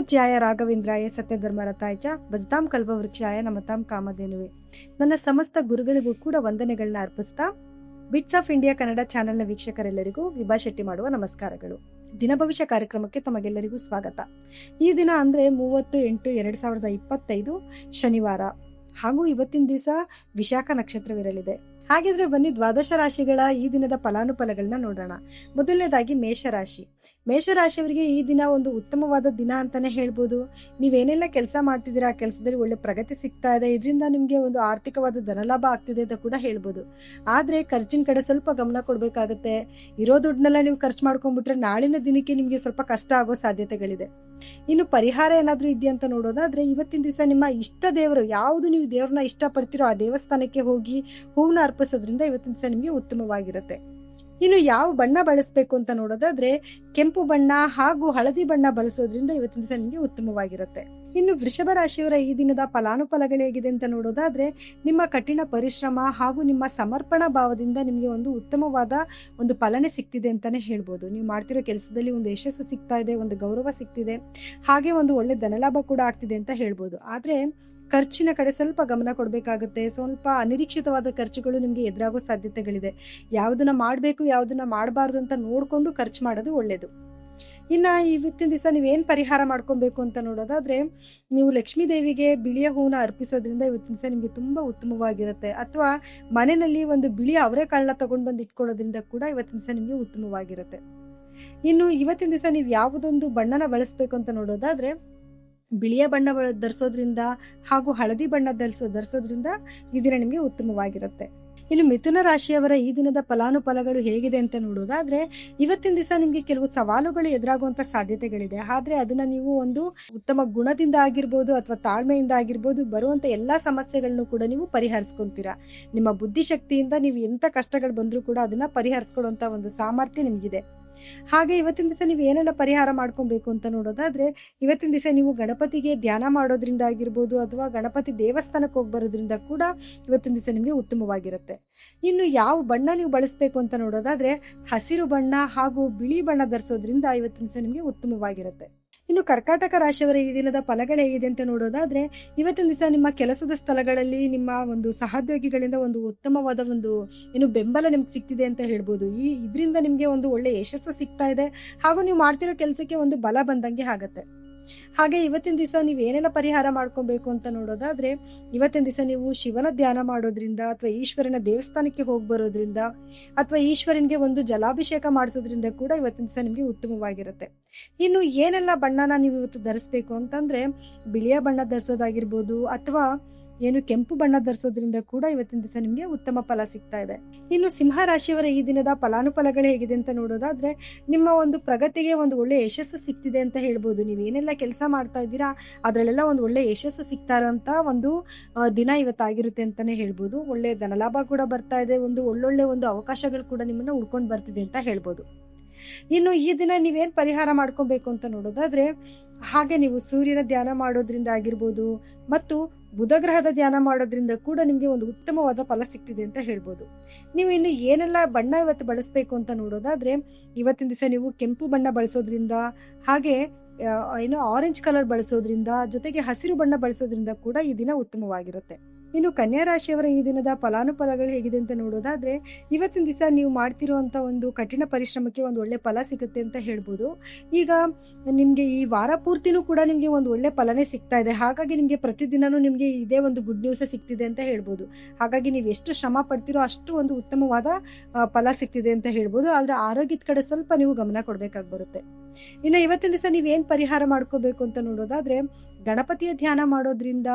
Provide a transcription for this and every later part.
ಪೂಜ್ಯಾಯ ರಾಘವೇಂದ್ರಾಯ ಸತ್ಯಧರ್ಮರತಾಯ ಚ ಭಜತಾಂ ಕಲ್ಪವೃಕ್ಷಾಯ ನಮತಾಂ ಕಾಮಧೇನುವೆ. ನನ್ನ ಸಮಸ್ತ ಗುರುಗಳಿಗೂ ಕೂಡ ವಂದನೆಗಳನ್ನ ಅರ್ಪಿಸ್ತಾ ಬಿಟ್ಸ್ ಆಫ್ ಇಂಡಿಯಾ ಕನ್ನಡ ಚಾನೆಲ್ನ ವೀಕ್ಷಕರೆಲ್ಲರಿಗೂ ವಿಭಾ ಶೆಟ್ಟಿ ಮಾಡುವ ನಮಸ್ಕಾರಗಳು. ದಿನ ಭವಿಷ್ಯ ಕಾರ್ಯಕ್ರಮಕ್ಕೆ ತಮಗೆಲ್ಲರಿಗೂ ಸ್ವಾಗತ. ಈ ದಿನ ಅಂದ್ರೆ 30/8/2025 ಶನಿವಾರ ಹಾಗೂ ಇವತ್ತಿನ ದಿವಸ ವಿಶಾಖ ನಕ್ಷತ್ರವಿರಲಿದೆ. ಹಾಗಿದ್ರೆ ಬನ್ನಿ ದ್ವಾದಶ ರಾಶಿಗಳ ಈ ದಿನದ ಫಲಾನುಫಲಗಳನ್ನ ನೋಡೋಣ. ಮೊದಲನೇದಾಗಿ ಮೇಷರಾಶಿ. ಮೇಷರಾಶಿಯವರಿಗೆ ಈ ದಿನ ಒಂದು ಉತ್ತಮವಾದ ದಿನ ಅಂತಾನೆ ಹೇಳ್ಬೋದು. ನೀವೇನೆಲ್ಲ ಕೆಲಸ ಮಾಡ್ತಿದ್ದೀರಾ, ಆ ಕೆಲಸದಲ್ಲಿ ಒಳ್ಳೆ ಪ್ರಗತಿ ಸಿಗ್ತಾ ಇದೆ, ಇದರಿಂದ ನಿಮ್ಗೆ ಒಂದು ಆರ್ಥಿಕವಾದ ಧನಲಾಭ ಆಗ್ತಿದೆ ಅಂತ ಕೂಡ ಹೇಳ್ಬೋದು. ಆದ್ರೆ ಖರ್ಚಿನ ಕಡೆ ಸ್ವಲ್ಪ ಗಮನ ಕೊಡ್ಬೇಕಾಗತ್ತೆ. ಇರೋ ದುಡ್ಡನ್ನೆಲ್ಲ ನೀವು ಖರ್ಚು ಮಾಡ್ಕೊಂಡ್ಬಿಟ್ರೆ ನಾಳಿನ ದಿನಕ್ಕೆ ನಿಮ್ಗೆ ಸ್ವಲ್ಪ ಕಷ್ಟ ಆಗೋ ಸಾಧ್ಯತೆಗಳಿದೆ. ಇನ್ನು ಪರಿಹಾರ ಏನಾದ್ರೂ ಇದೆಯಾ ಅಂತ ನೋಡೋದಾದ್ರೆ, ಇವತ್ತಿನ ದಿವಸ ನಿಮ್ಮ ಇಷ್ಟ ದೇವರು ಯಾವುದು ನೀವು ದೇವ್ರನ್ನ ಇಷ್ಟ ಪಡ್ತಿರೋ ಆ ದೇವಸ್ಥಾನಕ್ಕೆ ಹೋಗಿ ಹೂವನ್ನ ಅರ್ಪಿಸೋದ್ರಿಂದ ಇವತ್ತಿನ ದಿವಸ ನಿಮ್ಗೆ ಉತ್ತಮವಾಗಿರುತ್ತೆ. ಇನ್ನು ಯಾವ ಬಣ್ಣ ಬಳಸಬೇಕು ಅಂತ ನೋಡೋದಾದ್ರೆ, ಕೆಂಪು ಬಣ್ಣ ಹಾಗೂ ಹಳದಿ ಬಣ್ಣ ಬಳಸೋದ್ರಿಂದ ಇವತ್ತಿನ ದಿವಸ ನಿಮಗೆ ಉತ್ತಮವಾಗಿರುತ್ತೆ. ಇನ್ನು ವೃಷಭ ರಾಶಿಯವರ ಈ ದಿನದ ಫಲಾನುಫಲಗಳು ಹೇಗಿದೆ ಅಂತ ನೋಡೋದಾದ್ರೆ, ನಿಮ್ಮ ಕಠಿಣ ಪರಿಶ್ರಮ ಹಾಗೂ ನಿಮ್ಮ ಸಮರ್ಪಣಾ ಭಾವದಿಂದ ನಿಮಗೆ ಒಂದು ಉತ್ತಮವಾದ ಒಂದು ಫಲನೆ ಸಿಗ್ತಿದೆ ಅಂತಾನೆ ಹೇಳ್ಬೋದು. ನೀವು ಮಾಡ್ತಿರೋ ಕೆಲಸದಲ್ಲಿ ಒಂದು ಯಶಸ್ಸು ಸಿಗ್ತಾ ಇದೆ, ಒಂದು ಗೌರವ ಸಿಗ್ತಿದೆ, ಹಾಗೆ ಒಂದು ಒಳ್ಳೆ ಧನಲಾಭ ಕೂಡ ಆಗ್ತಿದೆ ಅಂತ ಹೇಳ್ಬೋದು. ಆದ್ರೆ ಖರ್ಚಿನ ಕಡೆ ಸ್ವಲ್ಪ ಗಮನ ಕೊಡಬೇಕಾಗುತ್ತೆ. ಸ್ವಲ್ಪ ಅನಿರೀಕ್ಷಿತವಾದ ಖರ್ಚುಗಳು ನಿಮಗೆ ಎದುರಾಗೋ ಸಾಧ್ಯತೆಗಳಿದೆ. ಯಾವುದನ್ನ ಮಾಡಬೇಕು ಯಾವುದನ್ನ ಮಾಡಬಾರ್ದು ಅಂತ ನೋಡಿಕೊಂಡು ಖರ್ಚು ಮಾಡೋದು ಒಳ್ಳೇದು. ಇನ್ನ ಇವತ್ತಿನ ದಿವಸ ನೀವೇನು ಪರಿಹಾರ ಮಾಡ್ಕೊಬೇಕು ಅಂತ ನೋಡೋದಾದ್ರೆ, ನೀವು ಲಕ್ಷ್ಮೀ ದೇವಿಗೆ ಬಿಳಿಯ ಹೂವನ್ನ ಅರ್ಪಿಸೋದ್ರಿಂದ ಇವತ್ತಿನ ದಿವಸ ನಿಮಗೆ ತುಂಬಾ ಉತ್ತಮವಾಗಿರುತ್ತೆ. ಅಥವಾ ಮನೆಯಲ್ಲಿ ಒಂದು ಬಿಳಿಯ ಅವರೆಕಾಳನ್ನ ತಗೊಂಡು ಬಂದು ಇಟ್ಕೊಳ್ಳೋದ್ರಿಂದ ಕೂಡ ಇವತ್ತಿನ ದಿವಸ ನಿಮಗೆ ಉತ್ತಮವಾಗಿರುತ್ತೆ. ಇನ್ನು ಇವತ್ತಿನ ದಿವಸ ನೀವು ಯಾವುದೊಂದು ಬಣ್ಣನ ಬಳಸಬೇಕು ಅಂತ ನೋಡೋದಾದ್ರೆ, ಬಿಳಿಯ ಬಣ್ಣ ಧರಿಸೋದ್ರಿಂದ ಹಾಗೂ ಹಳದಿ ಬಣ್ಣ ಧರಿಸೋದ್ರಿಂದ ಈ ದಿನ ನಿಮಗೆ ಉತ್ತಮವಾಗಿರುತ್ತೆ. ಇನ್ನು ಮಿಥುನ ರಾಶಿಯವರ ಈ ದಿನದ ಫಲಾನುಫಲಗಳು ಹೇಗಿದೆ ಅಂತ ನೋಡೋದಾದ್ರೆ, ಇವತ್ತಿನ ದಿವಸ ನಿಮ್ಗೆ ಕೆಲವು ಸವಾಲುಗಳು ಎದುರಾಗುವಂತ ಸಾಧ್ಯತೆಗಳಿದೆ. ಆದ್ರೆ ಅದನ್ನ ನೀವು ಒಂದು ಉತ್ತಮ ಗುಣದಿಂದ ಆಗಿರ್ಬೋದು ಅಥವಾ ತಾಳ್ಮೆಯಿಂದ ಆಗಿರ್ಬೋದು, ಬರುವಂತ ಎಲ್ಲಾ ಸಮಸ್ಯೆಗಳನ್ನು ಕೂಡ ನೀವು ಪರಿಹರಿಸ್ಕೊಂತೀರಾ. ನಿಮ್ಮ ಬುದ್ಧಿಶಕ್ತಿಯಿಂದ ನೀವು ಎಂತ ಕಷ್ಟಗಳು ಬಂದ್ರೂ ಕೂಡ ಅದನ್ನ ಪರಿಹರಿಸ್ಕೊಳ್ಳುವಂತ ಒಂದು ಸಾಮರ್ಥ್ಯ ನಿಮ್ಗಿದೆ. ಹಾಗೆ ಇವತ್ತಿನ ದಿವಸ ನೀವು ಏನೆಲ್ಲ ಪರಿಹಾರ ಮಾಡ್ಕೊಬೇಕು ಅಂತ ನೋಡೋದಾದ್ರೆ, ಇವತ್ತಿನ ದಿವಸ ನೀವು ಗಣಪತಿಗೆ ಧ್ಯಾನ ಮಾಡೋದ್ರಿಂದ ಆಗಿರ್ಬೋದು ಅಥವಾ ಗಣಪತಿ ದೇವಸ್ಥಾನಕ್ಕೆ ಹೋಗಿ ಬರೋದ್ರಿಂದ ಕೂಡ ಇವತ್ತಿನ ದಿವಸ ನಿಮಗೆ ಉತ್ತಮವಾಗಿರುತ್ತೆ. ಇನ್ನು ಯಾವ ಬಣ್ಣ ನೀವು ಬಳಸಬೇಕು ಅಂತ ನೋಡೋದಾದ್ರೆ, ಹಸಿರು ಬಣ್ಣ ಹಾಗೂ ಬಿಳಿ ಬಣ್ಣ ಧರಿಸೋದ್ರಿಂದ ಇವತ್ತಿನ ದಿವಸ ನಿಮಗೆ ಉತ್ತಮವಾಗಿರುತ್ತೆ. ಇನ್ನು ಕರ್ಕಾಟಕ ರಾಶಿಯವರ ಈ ದಿನದ ಫಲಗಳು ಹೇಗಿದೆ ಅಂತ ನೋಡೋದಾದ್ರೆ, ಇವತ್ತಿನ ದಿವಸ ನಿಮ್ಮ ಕೆಲಸದ ಸ್ಥಳಗಳಲ್ಲಿ ನಿಮ್ಮ ಒಂದು ಸಹೋದ್ಯೋಗಿಗಳಿಂದ ಒಂದು ಉತ್ತಮವಾದ ಒಂದು ಬೆಂಬಲ ನಿಮ್ಗೆ ಸಿಗ್ತಿದೆ ಅಂತ ಹೇಳ್ಬೋದು. ಇದರಿಂದ ನಿಮ್ಗೆ ಒಂದು ಒಳ್ಳೆ ಯಶಸ್ಸು ಸಿಗ್ತಾ ಇದೆ ಹಾಗೂ ನೀವು ಮಾಡ್ತಿರೋ ಕೆಲಸಕ್ಕೆ ಒಂದು ಬಲ ಬಂದಂಗೆ ಆಗತ್ತೆ. ಹಾಗೆ ಇವತ್ತಿನ ದಿವಸ ನೀವು ಏನೆಲ್ಲ ಪರಿಹಾರ ಮಾಡ್ಕೊಬೇಕು ಅಂತ ನೋಡೋದಾದ್ರೆ, ಇವತ್ತಿನ ದಿವಸ ನೀವು ಶಿವನ ಧ್ಯಾನ ಮಾಡೋದ್ರಿಂದ ಅಥವಾ ಈಶ್ವರನ ದೇವಸ್ಥಾನಕ್ಕೆ ಹೋಗಿ ಬರೋದ್ರಿಂದ ಅಥವಾ ಈಶ್ವರನಿಗೆ ಒಂದು ಜಲಾಭಿಷೇಕ ಮಾಡಿಸೋದ್ರಿಂದ ಕೂಡ ಇವತ್ತಿನ ದಿವಸ ನಿಮಗೆ ಉತ್ತಮವಾಗಿರುತ್ತೆ. ಇನ್ನು ಏನೆಲ್ಲ ಬಣ್ಣನ ನೀವು ಇವತ್ತು ಧರಿಸ್ಬೇಕು ಅಂತಂದ್ರೆ, ಬಿಳಿಯ ಬಣ್ಣ ಧರಿಸೋದಾಗಿರ್ಬೋದು ಅಥವಾ ಕೆಂಪು ಬಣ್ಣ ಧರಿಸೋದ್ರಿಂದ ಕೂಡ ಇವತ್ತಿನ ದಿವಸ ನಿಮಗೆ ಉತ್ತಮ ಫಲ ಸಿಗ್ತಾ ಇದೆ. ಇನ್ನು ಸಿಂಹ ರಾಶಿಯವರ ಈ ದಿನದ ಫಲಾನುಫಲಗಳು ಹೇಗಿದೆ ಅಂತ ನೋಡೋದಾದ್ರೆ, ನಿಮ್ಮ ಒಂದು ಪ್ರಗತಿಗೆ ಒಂದು ಒಳ್ಳೆ ಯಶಸ್ಸು ಸಿಗ್ತಿದೆ ಅಂತ ಹೇಳ್ಬೋದು. ನೀವೇನೆಲ್ಲ ಕೆಲಸ ಮಾಡ್ತಾ ಇದ್ದೀರಾ ಅದರಲ್ಲೆಲ್ಲ ಒಂದು ಒಳ್ಳೆ ಯಶಸ್ಸು ಸಿಗ್ತಾ ಇರೋಂಥ ಒಂದು ದಿನ ಇವತ್ತಾಗಿರುತ್ತೆ ಅಂತಾನೆ ಹೇಳ್ಬೋದು. ಒಳ್ಳೆ ಧನಲಾಭ ಕೂಡ ಬರ್ತಾ ಇದೆ, ಒಂದು ಒಳ್ಳೊಳ್ಳೆ ಒಂದು ಅವಕಾಶಗಳು ಕೂಡ ನಿಮ್ಮನ್ನ ಉಳ್ಕೊಂಡು ಬರ್ತಿದೆ ಅಂತ ಹೇಳ್ಬೋದು. ಇನ್ನು ಈ ದಿನ ನೀವೇನ್ ಪರಿಹಾರ ಮಾಡ್ಕೊಬೇಕು ಅಂತ ನೋಡೋದಾದ್ರೆ, ಹಾಗೆ ನೀವು ಸೂರ್ಯನ ಧ್ಯಾನ ಮಾಡೋದ್ರಿಂದ ಆಗಿರ್ಬೋದು ಮತ್ತು ಬುಧ ಗ್ರಹದ ಧ್ಯಾನ ಮಾಡೋದ್ರಿಂದ ಕೂಡ ನಿಮ್ಗೆ ಒಂದು ಉತ್ತಮವಾದ ಫಲ ಸಿಗ್ತಿದೆ ಅಂತ ಹೇಳ್ಬೋದು. ನೀವು ಇನ್ನು ಏನೆಲ್ಲ ಬಣ್ಣ ಇವತ್ತು ಬಳಸಬೇಕು ಅಂತ ನೋಡೋದಾದ್ರೆ, ಇವತ್ತಿನ ದಿವಸ ನೀವು ಕೆಂಪು ಬಣ್ಣ ಬಳಸೋದ್ರಿಂದ ಹಾಗೆ ಆರೆಂಜ್ ಕಲರ್ ಬಳಸೋದ್ರಿಂದ ಜೊತೆಗೆ ಹಸಿರು ಬಣ್ಣ ಬಳಸೋದ್ರಿಂದ ಕೂಡ ಈ ದಿನ ಉತ್ತಮವಾಗಿರುತ್ತೆ. ಇನ್ನು ಕನ್ಯಾ ರಾಶಿಯವರ ಈ ದಿನದ ಫಲಾನುಫಲಗಳು ಹೇಗಿದೆ ಅಂತ ನೋಡೋದಾದ್ರೆ, ಇವತ್ತಿನ ದಿವಸ ನೀವು ಮಾಡ್ತಿರುವಂತ ಒಂದು ಕಠಿಣ ಪರಿಶ್ರಮಕ್ಕೆ ಒಂದು ಒಳ್ಳೆ ಫಲ ಸಿಗುತ್ತೆ ಅಂತ ಹೇಳ್ಬೋದು. ಈಗ ನಿಮ್ಗೆ ಈ ವಾರ ಪೂರ್ತಿನೂ ಕೂಡ ನಿಮ್ಗೆ ಒಂದು ಒಳ್ಳೆ ಫಲನೇ ಸಿಗ್ತಾ ಇದೆ. ಹಾಗಾಗಿ ನಿಮ್ಗೆ ಪ್ರತಿದಿನನೂ ನಿಮ್ಗೆ ಇದೇ ಒಂದು ಗುಡ್ ನ್ಯೂಸ್ ಸಿಗ್ತಿದೆ ಅಂತ ಹೇಳ್ಬೋದು. ಹಾಗಾಗಿ ನೀವು ಎಷ್ಟು ಶ್ರಮ ಪಡ್ತಿರೋ ಅಷ್ಟು ಒಂದು ಉತ್ತಮವಾದ ಫಲ ಸಿಗ್ತಿದೆ ಅಂತ ಹೇಳ್ಬೋದು. ಆದ್ರೆ ಆರೋಗ್ಯದ ಕಡೆ ಸ್ವಲ್ಪ ನೀವು ಗಮನ ಕೊಡ್ಬೇಕಾಗಿ ಬರುತ್ತೆ. ಇನ್ನು ಇವತ್ತಿನ ದಿವಸ ನೀವೇನ್ ಪರಿಹಾರ ಮಾಡ್ಕೋಬೇಕು ಅಂತ ನೋಡೋದಾದ್ರೆ, ಗಣಪತಿಯ ಧ್ಯಾನ ಮಾಡೋದ್ರಿಂದ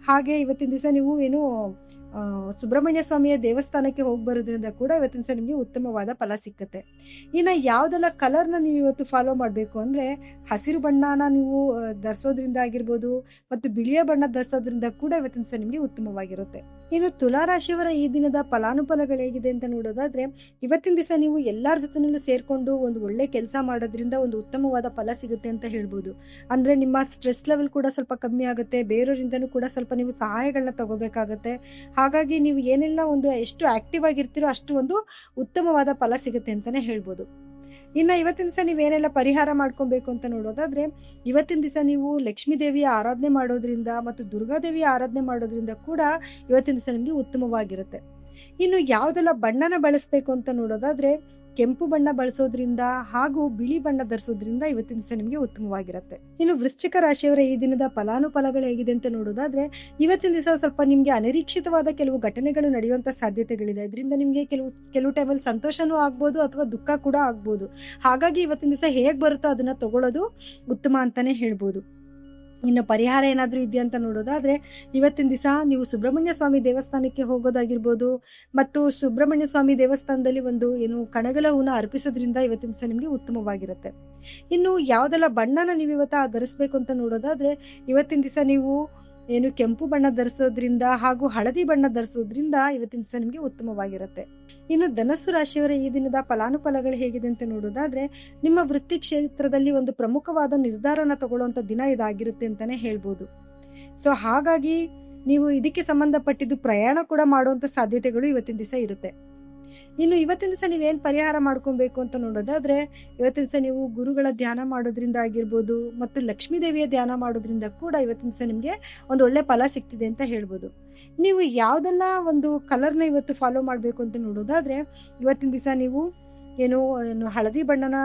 ಹಾಗೆ ಇವತ್ತಿನ ದಿವಸ ನೀವು ಸುಬ್ರಹ್ಮಣ್ಯ ಸ್ವಾಮಿಯ ದೇವಸ್ಥಾನಕ್ಕೆ ಹೋಗಿ ಬರೋದ್ರಿಂದ ಕೂಡ ಇವತ್ತಿನ ದಿವಸ ನಿಮಗೆ ಉತ್ತಮವಾದ ಫಲ ಸಿಕ್ಕತ್ತೆ. ಇನ್ನು ಯಾವುದೆಲ್ಲ ಕಲರ್ನ ನೀವು ಇವತ್ತು ಫಾಲೋ ಮಾಡಬೇಕು ಅಂದ್ರೆ, ಹಸಿರು ಬಣ್ಣನ ನೀವು ಧರಿಸೋದ್ರಿಂದ ಆಗಿರ್ಬೋದು ಮತ್ತು ಬಿಳಿಯ ಬಣ್ಣ ಧರಿಸೋದ್ರಿಂದ ಕೂಡ ಇವತ್ತಿನ ದಿವಸ ನಿಮಗೆ ಉತ್ತಮವಾಗಿರುತ್ತೆ. ಇನ್ನು ತುಲಾ ರಾಶಿಯವರ ಈ ದಿನದ ಫಲಾನುಫಲಗಳು ಹೇಗಿದೆ ಅಂತ ನೋಡೋದಾದ್ರೆ, ಇವತ್ತಿನ ದಿವಸ ನೀವು ಎಲ್ಲರ ಜೊತೆನಲ್ಲೂ ಸೇರ್ಕೊಂಡು ಒಂದು ಒಳ್ಳೆ ಕೆಲಸ ಮಾಡೋದ್ರಿಂದ ಒಂದು ಉತ್ತಮವಾದ ಫಲ ಸಿಗುತ್ತೆ ಅಂತ ಹೇಳ್ಬೋದು. ಅಂದ್ರೆ ನಿಮ್ಮ ಸ್ಟ್ರೆಸ್ ಲೆವೆಲ್ ಕೂಡ ಸ್ವಲ್ಪ ಕಮ್ಮಿ ಆಗುತ್ತೆ, ಬೇರೆಯವರಿಂದನೂ ಕೂಡ ಸ್ವಲ್ಪ ನೀವು ಸಹಾಯಗಳನ್ನ ತಗೋಬೇಕಾಗತ್ತೆ. ಹಾಗಾಗಿ ನೀವು ಏನೆಲ್ಲ ಒಂದು ಎಷ್ಟು ಆಕ್ಟಿವ್ ಆಗಿರ್ತೀರೋ ಅಷ್ಟು ಒಂದು ಉತ್ತಮವಾದ ಫಲ ಸಿಗುತ್ತೆ ಅಂತಾನೆ ಹೇಳ್ಬೋದು. ಇನ್ನು ಇವತ್ತಿನ ದಿವಸ ನೀವೇನೆಲ್ಲ ಪರಿಹಾರ ಮಾಡ್ಕೊಬೇಕು ಅಂತ ನೋಡೋದಾದ್ರೆ, ಇವತ್ತಿನ ದಿವಸ ನೀವು ಲಕ್ಷ್ಮೀ ದೇವಿಯ ಆರಾಧನೆ ಮಾಡೋದ್ರಿಂದ ಮತ್ತು ದುರ್ಗಾದೇವಿಯ ಆರಾಧನೆ ಮಾಡೋದ್ರಿಂದ ಕೂಡ ಇವತ್ತಿನ ದಿವಸ ನಿಮಗೆ ಉತ್ತಮವಾಗಿರುತ್ತೆ. ಇನ್ನು ಯಾವುದೆಲ್ಲ ಬಣ್ಣನ ಬಳಸಬೇಕು ಅಂತ ನೋಡೋದಾದ್ರೆ, ಕೆಂಪು ಬಣ್ಣ ಬಳಸೋದ್ರಿಂದ ಹಾಗೂ ಬಿಳಿ ಬಣ್ಣ ಧರಿಸೋದ್ರಿಂದ ಇವತ್ತಿನ ದಿವಸ ನಿಮಗೆ ಉತ್ತಮವಾಗಿರುತ್ತೆ. ಇನ್ನು ವೃಶ್ಚಿಕ ರಾಶಿಯವರ ಈ ದಿನದ ಫಲಾನುಫಲಗಳು ಹೇಗಿದೆ ಅಂತ ನೋಡೋದಾದ್ರೆ, ಇವತ್ತಿನ ದಿವಸ ಸ್ವಲ್ಪ ನಿಮ್ಗೆ ಅನಿರೀಕ್ಷಿತವಾದ ಕೆಲವು ಘಟನೆಗಳು ನಡೆಯುವಂತ ಸಾಧ್ಯತೆಗಳಿದೆ. ಇದರಿಂದ ನಿಮ್ಗೆ ಕೆಲವು ಟೈಮಲ್ಲಿ ಸಂತೋಷನೂ ಆಗ್ಬೋದು ಅಥವಾ ದುಃಖ ಕೂಡ ಆಗ್ಬೋದು. ಹಾಗಾಗಿ ಇವತ್ತಿನ ದಿವಸ ಹೇಗ್ ಬರುತ್ತೋ ಅದನ್ನ ತಗೊಳ್ಳೋದು ಉತ್ತಮ ಅಂತಾನೆ ಹೇಳ್ಬೋದು. ಇನ್ನು ಪರಿಹಾರ ಏನಾದರೂ ಇದೆಯಾ ಅಂತ ನೋಡೋದಾದ್ರೆ, ಇವತ್ತಿನ ದಿವಸ ನೀವು ಸುಬ್ರಹ್ಮಣ್ಯ ಸ್ವಾಮಿ ದೇವಸ್ಥಾನಕ್ಕೆ ಹೋಗೋದಾಗಿರ್ಬೋದು ಮತ್ತು ಸುಬ್ರಹ್ಮಣ್ಯ ಸ್ವಾಮಿ ದೇವಸ್ಥಾನದಲ್ಲಿ ಒಂದು ಕಣಗಲ ಹೂನ ಅರ್ಪಿಸೋದ್ರಿಂದ ಇವತ್ತಿನ ದಿವಸ ನಿಮಗೆ ಉತ್ತಮವಾಗಿರುತ್ತೆ. ಇನ್ನು ಯಾವುದೆಲ್ಲ ಬಣ್ಣನ ನೀವು ಇವತ್ತು ಧರಿಸ್ಬೇಕು ಅಂತ ನೋಡೋದಾದ್ರೆ, ಇವತ್ತಿನ ದಿವಸ ನೀವು ಕೆಂಪು ಬಣ್ಣ ಧರಿಸೋದ್ರಿಂದ ಹಾಗೂ ಹಳದಿ ಬಣ್ಣ ಧರಿಸೋದ್ರಿಂದ ಇವತ್ತಿನ ದಿವಸ ನಿಮಗೆ ಉತ್ತಮವಾಗಿರುತ್ತೆ. ಇನ್ನು ಧನಸ್ಸು ರಾಶಿಯವರ ಈ ದಿನದ ಫಲಾನುಫಲಗಳು ಹೇಗಿದೆ ಅಂತ ನೋಡೋದಾದ್ರೆ, ನಿಮ್ಮ ವೃತ್ತಿ ಕ್ಷೇತ್ರದಲ್ಲಿ ಒಂದು ಪ್ರಮುಖವಾದ ನಿರ್ಧಾರನ ತಗೊಳ್ಳುವಂತ ದಿನ ಇದಾಗಿರುತ್ತೆ ಅಂತಾನೆ ಹೇಳ್ಬೋದು. ಸೊ ಹಾಗಾಗಿ ನೀವು ಇದಕ್ಕೆ ಸಂಬಂಧಪಟ್ಟಿದ್ದು ಪ್ರಯಾಣ ಕೂಡ ಮಾಡುವಂತ ಸಾಧ್ಯತೆಗಳು ಇವತ್ತಿನ ದಿವಸ ಇರುತ್ತೆ. ಇನ್ನು ಇವತ್ತಿನ ದಿವಸ ನೀವೇನು ಪರಿಹಾರ ಮಾಡ್ಕೊಬೇಕು ಅಂತ ನೋಡೋದಾದ್ರೆ, ಇವತ್ತಿನ ದಿವಸ ನೀವು ಗುರುಗಳ ಧ್ಯಾನ ಮಾಡೋದ್ರಿಂದ ಆಗಿರ್ಬೋದು ಮತ್ತು ಲಕ್ಷ್ಮೀ ದೇವಿಯ ಧ್ಯಾನ ಮಾಡೋದ್ರಿಂದ ಕೂಡ ಇವತ್ತಿನ ದಿವಸ ನಿಮಗೆ ಒಂದು ಒಳ್ಳೆ ಫಲ ಸಿಗ್ತಿದೆ ಅಂತ ಹೇಳ್ಬೋದು. ನೀವು ಯಾವುದೆಲ್ಲ ಒಂದು ಕಲರ್ನ ಇವತ್ತು ಫಾಲೋ ಮಾಡಬೇಕು ಅಂತ ನೋಡೋದಾದ್ರೆ, ಇವತ್ತಿನ ದಿವಸ ನೀವು ಹಳದಿ ಬಣ್ಣನ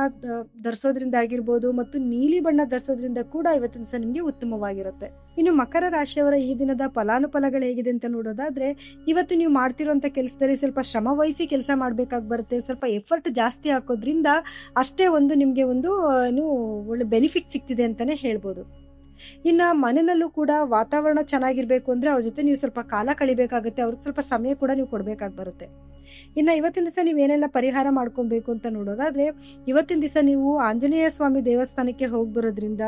ಧರಿಸೋದ್ರಿಂದ ಆಗಿರ್ಬೋದು ಮತ್ತು ನೀಲಿ ಬಣ್ಣ ಧರಿಸೋದ್ರಿಂದ ಕೂಡ ಇವತ್ತಿನ ದಿವಸ ನಿಮಗೆ ಉತ್ತಮವಾಗಿರುತ್ತೆ. ಇನ್ನು ಮಕರ ರಾಶಿಯವರ ಈ ದಿನದ ಫಲಾನುಫಲಗಳು ಹೇಗಿದೆ ಅಂತ ನೋಡೋದಾದ್ರೆ, ಇವತ್ತು ನೀವು ಮಾಡ್ತಿರೋಂಥ ಕೆಲಸದಲ್ಲಿ ಸ್ವಲ್ಪ ಶ್ರಮ ವಹಿಸಿ ಕೆಲಸ ಮಾಡ್ಬೇಕಾಗಿ ಬರುತ್ತೆ. ಸ್ವಲ್ಪ ಎಫರ್ಟ್ ಜಾಸ್ತಿ ಹಾಕೋದ್ರಿಂದ ಅಷ್ಟೇ ನಿಮಗೆ ಒಳ್ಳೆ ಬೆನಿಫಿಟ್ ಸಿಗ್ತಿದೆ ಅಂತಾನೆ ಹೇಳ್ಬೋದು. ಇನ್ನು ಮನೆಯಲ್ಲೂ ಕೂಡ ವಾತಾವರಣ ಚೆನ್ನಾಗಿರ್ಬೇಕು ಅಂದ್ರೆ ಅವ್ರ ಜೊತೆ ನೀವು ಸ್ವಲ್ಪ ಕಾಲ ಕಳಿಬೇಕಾಗುತ್ತೆ. ಅವ್ರಿಗೆ ಸ್ವಲ್ಪ ಸಮಯ ಕೂಡ ನೀವು ಕೊಡ್ಬೇಕಾಗಿ ಬರುತ್ತೆ. ಇನ್ನು ಇವತ್ತಿನ ದಿವಸ ನೀವೇನೆಲ್ಲ ಪರಿಹಾರ ಮಾಡ್ಕೊಬೇಕು ಅಂತ ನೋಡೋದಾದ್ರೆ, ಇವತ್ತಿನ ದಿವಸ ನೀವು ಆಂಜನೇಯ ಸ್ವಾಮಿ ದೇವಸ್ಥಾನಕ್ಕೆ ಹೋಗಿ ಬರೋದ್ರಿಂದ,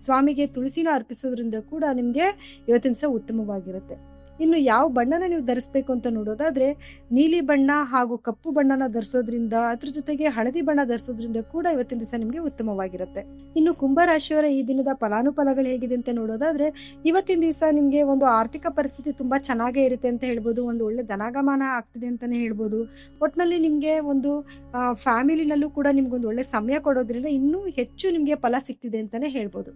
ಸ್ವಾಮಿಗೆ ತುಳಸಿನ ಅರ್ಪಿಸೋದ್ರಿಂದ ಕೂಡ ನಿಮಗೆ ಇವತ್ತಿನ ದಿವಸ ಉತ್ತಮವಾಗಿರುತ್ತೆ. ಇನ್ನು ಯಾವ ಬಣ್ಣನ ನೀವು ಧರಿಸ್ಬೇಕು ಅಂತ ನೋಡೋದಾದ್ರೆ, ನೀಲಿ ಬಣ್ಣ ಹಾಗೂ ಕಪ್ಪು ಬಣ್ಣನ ಧರಿಸೋದ್ರಿಂದ, ಅದ್ರ ಜೊತೆಗೆ ಹಳದಿ ಬಣ್ಣ ಧರಿಸೋದ್ರಿಂದ ಕೂಡ ಇವತ್ತಿನ ದಿವಸ ನಿಮಗೆ ಉತ್ತಮವಾಗಿರುತ್ತೆ. ಇನ್ನು ಕುಂಭರಾಶಿಯವರ ಈ ದಿನದ ಫಲಾನುಫಲಗಳು ಹೇಗಿದೆ ಅಂತ ನೋಡೋದಾದ್ರೆ, ಇವತ್ತಿನ ದಿವಸ ನಿಮಗೆ ಒಂದು ಆರ್ಥಿಕ ಪರಿಸ್ಥಿತಿ ತುಂಬಾ ಚೆನ್ನಾಗೇ ಇರುತ್ತೆ ಅಂತ ಹೇಳ್ಬೋದು. ಒಂದು ಒಳ್ಳೆ ಧನಾಗಮನ ಆಗ್ತಿದೆ ಅಂತಾನೆ ಹೇಳ್ಬೋದು. ಒಟ್ಟಿನಲ್ಲಿ ನಿಮಗೆ ಒಂದು ಫ್ಯಾಮಿಲಿನಲ್ಲೂ ಕೂಡ ನಿಮ್ಗೊಂದು ಒಳ್ಳೆ ಸಮಯ ಕೊಡೋದ್ರಿಂದ ಇನ್ನೂ ಹೆಚ್ಚು ನಿಮಗೆ ಫಲ ಸಿಗ್ತಿದೆ ಅಂತಾನೆ ಹೇಳ್ಬೋದು.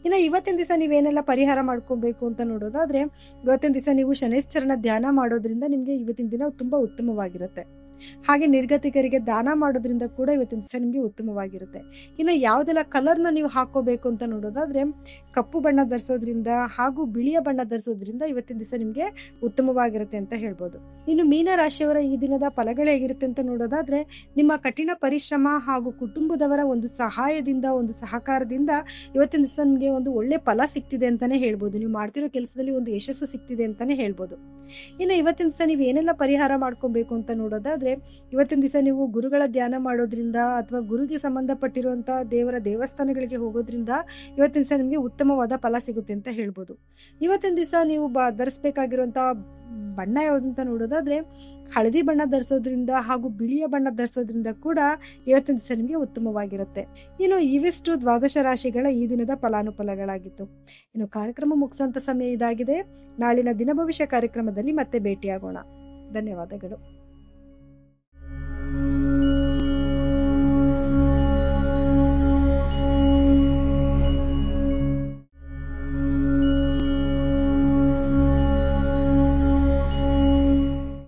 ಇನ್ನು ಇವತ್ತಿನ ದಿವಸ ನೀವೇನೆಲ್ಲ ಪರಿಹಾರ ಮಾಡ್ಕೊಬೇಕು ಅಂತ ನೋಡೋದಾದ್ರೆ, ಇವತ್ತಿನ ದಿವಸ ನೀವು ಶನೈಶ್ಚರನ ಧ್ಯಾನ ಮಾಡೋದ್ರಿಂದ ನಿಮಗೆ ಇವತ್ತಿನ ದಿನ ತುಂಬಾ ಉತ್ತಮವಾಗಿರುತ್ತೆ. ಹಾಗೆ ನಿರ್ಗತಿಕರಿಗೆ ದಾನ ಮಾಡೋದ್ರಿಂದ ಕೂಡ ಇವತ್ತಿನ ದಿವಸ ನಿಮಗೆ ಉತ್ತಮವಾಗಿರುತ್ತೆ. ಇನ್ನು ಯಾವುದೆಲ್ಲ ಕಲರ್ನ ನೀವು ಹಾಕೋಬೇಕು ಅಂತ ನೋಡೋದಾದ್ರೆ, ಕಪ್ಪು ಬಣ್ಣ ಧರಿಸೋದ್ರಿಂದ ಹಾಗೂ ಬಿಳಿಯ ಬಣ್ಣ ಧರಿಸೋದ್ರಿಂದ ಇವತ್ತಿನ ದಿವಸ ನಿಮಗೆ ಉತ್ತಮವಾಗಿರುತ್ತೆ ಅಂತ ಹೇಳ್ಬೋದು. ಇನ್ನು ಮೀನ ರಾಶಿಯವರ ಈ ದಿನದ ಫಲಗಳು ಹೇಗಿರುತ್ತೆ ಅಂತ ನೋಡೋದಾದ್ರೆ, ನಿಮ್ಮ ಕಠಿಣ ಪರಿಶ್ರಮ ಹಾಗೂ ಕುಟುಂಬದವರ ಒಂದು ಸಹಾಯದಿಂದ, ಒಂದು ಸಹಕಾರದಿಂದ ಇವತ್ತಿನ ದಿವಸ ನಿಮಗೆ ಒಂದು ಒಳ್ಳೆ ಫಲ ಸಿಗ್ತಿದೆ ಅಂತಾನೆ ಹೇಳ್ಬೋದು. ನೀವು ಮಾಡ್ತಿರೋ ಕೆಲಸದಲ್ಲಿ ಒಂದು ಯಶಸ್ಸು ಸಿಗ್ತಿದೆ ಅಂತಾನೆ ಹೇಳ್ಬೋದು. ಇನ್ನು ಇವತ್ತಿನ ದಿವಸ ನೀವು ಏನೆಲ್ಲ ಪರಿಹಾರ ಮಾಡ್ಕೊಬೇಕು ಅಂತ ನೋಡೋದಾದ್ರೆ, ಇವತ್ತಿನ ದಿವಸ ನೀವು ಗುರುಗಳ ಧ್ಯಾನ ಮಾಡೋದ್ರಿಂದ ಅಥವಾ ಗುರುಗೆ ಸಂಬಂಧಪಟ್ಟಿರುವಂತ ದೇವರ ದೇವಸ್ಥಾನಗಳಿಗೆ ಹೋಗೋದ್ರಿಂದ ಇವತ್ತಿನ ದಿವಸ ನಿಮಗೆ ಉತ್ತಮವಾದ ಫಲ ಸಿಗುತ್ತೆ ಅಂತ ಹೇಳ್ಬೋದು. ಇವತ್ತಿನ ದಿವಸ ನೀವು ಧರಿಸಬೇಕಾಗಿರುವಂತ ಬಣ್ಣ ಯಾವುದು ಅಂತ ನೋಡೋದಾದ್ರೆ, ಹಳದಿ ಬಣ್ಣ ಧರಿಸೋದ್ರಿಂದ ಹಾಗೂ ಬಿಳಿಯ ಬಣ್ಣ ಧರಿಸೋದ್ರಿಂದ ಕೂಡ ಇವತ್ತಿನ ದಿವಸ ನಿಮಗೆ ಉತ್ತಮವಾಗಿರುತ್ತೆ. ಇನ್ನು ಇವಿಷ್ಟು ದ್ವಾದಶ ರಾಶಿಗಳ ಈ ದಿನದ ಫಲಾನುಫಲಗಳಾಗಿತ್ತು. ಇನ್ನು ಕಾರ್ಯಕ್ರಮ ಮುಗಿಸುವಂತ ಸಮಯ ಇದಾಗಿದೆ. ನಾಳಿನ ದಿನ ಭವಿಷ್ಯ ಕಾರ್ಯಕ್ರಮದಲ್ಲಿ ಮತ್ತೆ ಭೇಟಿಯಾಗೋಣ. ಧನ್ಯವಾದಗಳು.